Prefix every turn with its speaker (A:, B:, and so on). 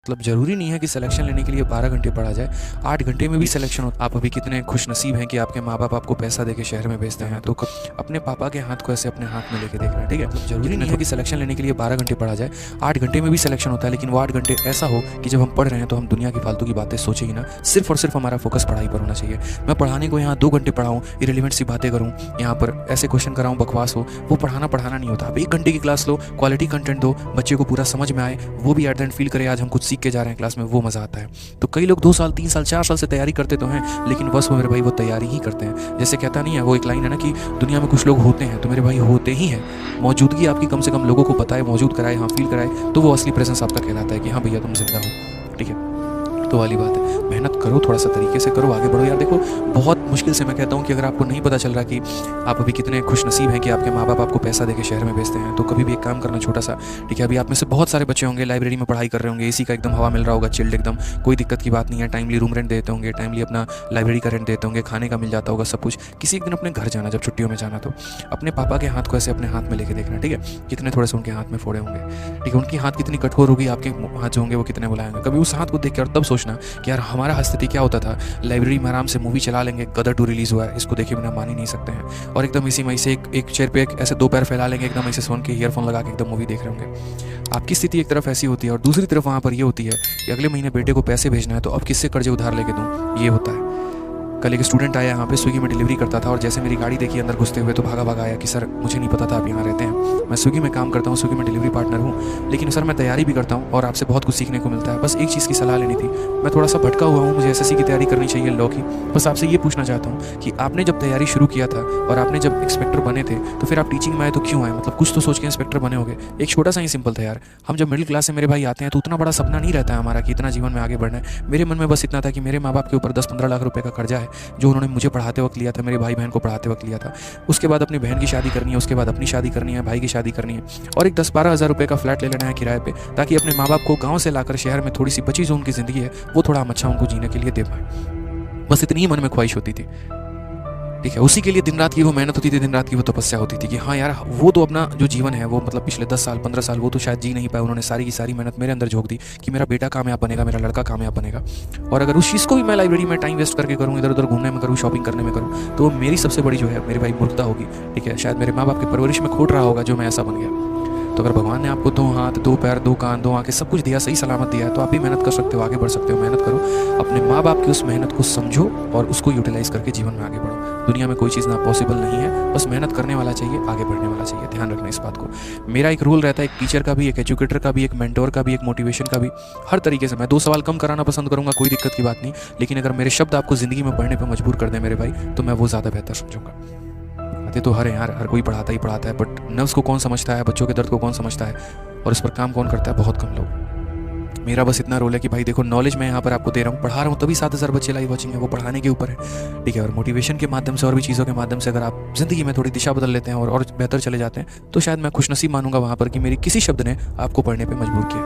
A: मतलब ज़रूरी नहीं है कि सिलेक्शन लेने के लिए 12 घंटे पढ़ा जाए, 8 घंटे में भी सिलेक्शन हो। आप अभी कितने खुशनसीब हैं कि आपके माँ-बाप आपको पैसा देके शहर में भेजते हैं, तो अपने पापा के हाथ को ऐसे अपने हाथ में लेके देखना है, ठीक है? मतलब ज़रूरी नहीं है कि सिलेक्शन लेने के लिए 12 घंटे पढ़ा जाए, 8 घंटे में भी सिलेक्शन होता है, लेकिन वो 8 घंटे ऐसा हो कि जब हम पढ़ रहे हैं तो हम दुनिया की फालतू की बातें सोचें ही ना, सिर्फ़ और सिर्फ़ हमारा फोकस पढ़ाई पर होना चाहिए। मैं पढ़ाने को यहाँ 2 घंटे पढ़ाऊँ, इर्रेलेवेंट सी बातें करूँ, यहाँ पर ऐसे क्वेश्चन कराऊँ बकवास हो, वो पढ़ाना नहीं होता। आप 1 घंटे की क्लास लो, क्वालिटी कंटेंट दो, बच्चे को पूरा समझ में आए, वो भी एट द एंड फील करे आज हम कुछ सीख के जा रहे हैं क्लास में, वो मज़ा आता है। तो कई लोग 2 साल 3 साल 4 साल से तैयारी करते तो हैं, लेकिन बस वो मेरे भाई वो तैयारी ही करते हैं। जैसे कहता नहीं है वो एक लाइन है ना कि दुनिया में कुछ लोग होते हैं, तो मेरे भाई होते ही हैं। मौजूदगी आपकी कम से कम लोगों को बताए, मौजूद कराए, हाँ फील कराए, तो वो असली प्रेजेंस आपका कहलाता है कि हाँ भैया तुम जिंदा हो, ठीक है? तो वाली बात है, मेहनत करो, थोड़ा सा तरीके से करो, आगे बढ़ो यार। देखो बहुत मुश्किल से मैं कहता हूँ कि अगर आपको नहीं पता चल रहा कि आप अभी कितने खुशनसीब हैं कि आपके माँ बाप आपको पैसा देके शहर में भेजते हैं, तो कभी भी एक काम करना छोटा सा, ठीक है? अभी आप में से बहुत सारे बच्चे होंगे लाइब्रेरी में पढ़ाई कर रहे होंगे, एसी का एकदम हवा मिल रहा होगा, चिल्ड एकदम, कोई दिक्कत की बात नहीं है, टाइमली रूम रेंट देते होंगे, टाइमली अपना लाइब्रेरी का रेंट देते होंगे, खाने का मिल जाता होगा सब कुछ। किसी एक दिन अपने घर जाना, जब छुट्टियों में जाना, तो अपने पापा के हाथ को ऐसे अपने हाथ में लेके देखना, ठीक है? कितने थोड़े से उनके हाथ में फोड़े होंगे, ठीक है? उनकी हाथ कितनी कठोर होगी, आपके हाथ जो होंगे वो कितने बुलाएंगे। कभी उस हाथ को देख के और तब सोचना कि यार हमारा स्थिति क्या होता था, लाइब्रेरी में आराम से मूवी चला लेंगे, गदर 2 रिलीज़ हुआ है, इसको देखे बिना मान ही नहीं सकते हैं, और एकदम इसी में से एक चेयर पे ऐसे 2 पैर फैला लेंगे, एकदम ऐसे सोन के ईयरफोन लगा के एकदम मूवी देख रहे होंगे। आपकी स्थिति एक तरफ ऐसी होती है और दूसरी तरफ वहाँ पर ये होती है कि अगले महीने बेटे को पैसे भेजना है, तो अब किससे कर्जे उधार लेके दूँ, ये होता है। कल एक स्टूडेंट आया यहाँ पे, स्विगी में डिलीवरी करता था, और जैसे मेरी गाड़ी देखी अंदर घुसते हुए तो भागा आया कि सर मुझे नहीं पता था आप यहाँ रहते हैं, मैं स्विगी में काम करता हूँ, स्विगी में डिलीवरी पार्टनर हूँ, लेकिन सर मैं तैयारी भी करता हूँ और आपसे बहुत कुछ सीखने को मिलता है, बस एक चीज़ की सलाह लेनी थी। मैं थोड़ा सा भटका हुआ हूँ, मुझे एसएससी की तैयारी करनी चाहिए लॉ की, बस आपसे ये पूछना चाहता हूँ कि आपने जब तैयारी शुरू किया था और आपने जब इंस्पेक्टर बने थे, तो फिर आप टीचिंग में आए तो क्यों आए? मतलब कुछ तो सोच के इंस्पेक्टर बने होंगे। एक छोटा सा ही सिंपल था यार। हम जब मिडिल क्लास से मेरे भाई आते हैं तो उतना बड़ा सपना नहीं रहता है हमारा कि इतना जीवन में आगे बढ़ना है। मेरे मन में बस इतना था कि मेरे माँ बाप के ऊपर 10-15 लाख रुपए का कर्जा है, जो उन्होंने मुझे पढ़ाते वक्त लिया था, मेरे भाई बहन को पढ़ाते वक्त लिया था। उसके बाद अपनी बहन की शादी करनी है, उसके बाद अपनी शादी करनी है, भाई की शादी करनी है, और एक 10-12 हज़ार रुपये का फ्लैट ले लेना है किराए पे, ताकि अपने माँ बाप को गाँव से लाकर शहर में थोड़ी सी बची जो उनकी ज़िंदगी है वो थोड़ा अच्छा उनको जीने के लिए दे पाए। बस इतनी ही मन में ख्वाहिश होती थी, ठीक है? उसी के लिए दिन रात की वो मेहनत होती थी, दिन रात की वो तपस्या होती थी कि हाँ यार वो तो अपना जो जीवन है वो मतलब पिछले 10 साल 15 साल वो तो शायद जी नहीं पाए, उन्होंने सारी की सारी मेहनत मेरे अंदर झोंक दी कि मेरा बेटा कामयाब बनेगा, मेरा लड़का कामयाब बनेगा। और अगर उस चीज़ को भी मैं लाइब्रेरी में टाइम वेस्ट करके करूँ, इधर उधर घूमने में करूँ, शॉपिंग करने में करूँ, तो मेरी सबसे बड़ी जो है मेरे भाई मूर्खता होगी, ठीक है? शायद मेरे माँ बाप की परवरिश में खोट रहा होगा जो मैं ऐसा बन गया। तो अगर भगवान ने आपको 2 हाथ 2 पैर 2 कान 2 आँखें सब कुछ दिया, सही सलामत दिया है, तो आप भी मेहनत कर सकते हो, आगे बढ़ सकते हो। मेहनत करो, अपने माँ बाप की उस मेहनत को समझो और उसको यूटिलाइज़ करके जीवन में आगे बढ़ो। दुनिया में कोई चीज़ ना पॉसिबल नहीं है, बस मेहनत करने वाला चाहिए, आगे बढ़ने वाला चाहिए। ध्यान रखना इस बात को। मेरा एक रूल रहता है, एक टीचर का भी, एक एजुकेटर का भी, एक मेंटोर का भी, एक मोटिवेशन का भी, हर तरीके से मैं 2 सवाल कम कराना पसंद करूँगा, कोई दिक्कत की बात नहीं, लेकिन अगर मेरे शब्द आपको ज़िंदगी में पढ़ने पर मजबूर कर दें मेरे भाई, तो मैं वो ज़्यादा बेहतर समझूंगा। बातें तो हर हैं यार, हर कोई पढ़ाता ही पढ़ाता है, बट नर्व्स को कौन समझता है, बच्चों के दर्द को कौन समझता है, और इस पर काम कौन करता है? बहुत कम लोग। मेरा बस इतना रोल है कि भाई देखो, नॉलेज मैं यहाँ पर आपको दे रहा हूँ, पढ़ा रहा हूँ, तभी 7,000 बच्चे लाइव वॉचिंग है, वो पढ़ाने के ऊपर है, ठीक है? और मोटिवेशन के माध्यम से और भी चीज़ों के माध्यम से अगर आप ज़िंदगी में थोड़ी दिशा बदल लेते हैं और बेहतर चले जाते हैं, तो शायद मैं खुशनसीब मानूंगा वहाँ पर कि मेरी किसी शब्द ने आपको पढ़ने पर मजबूर किया।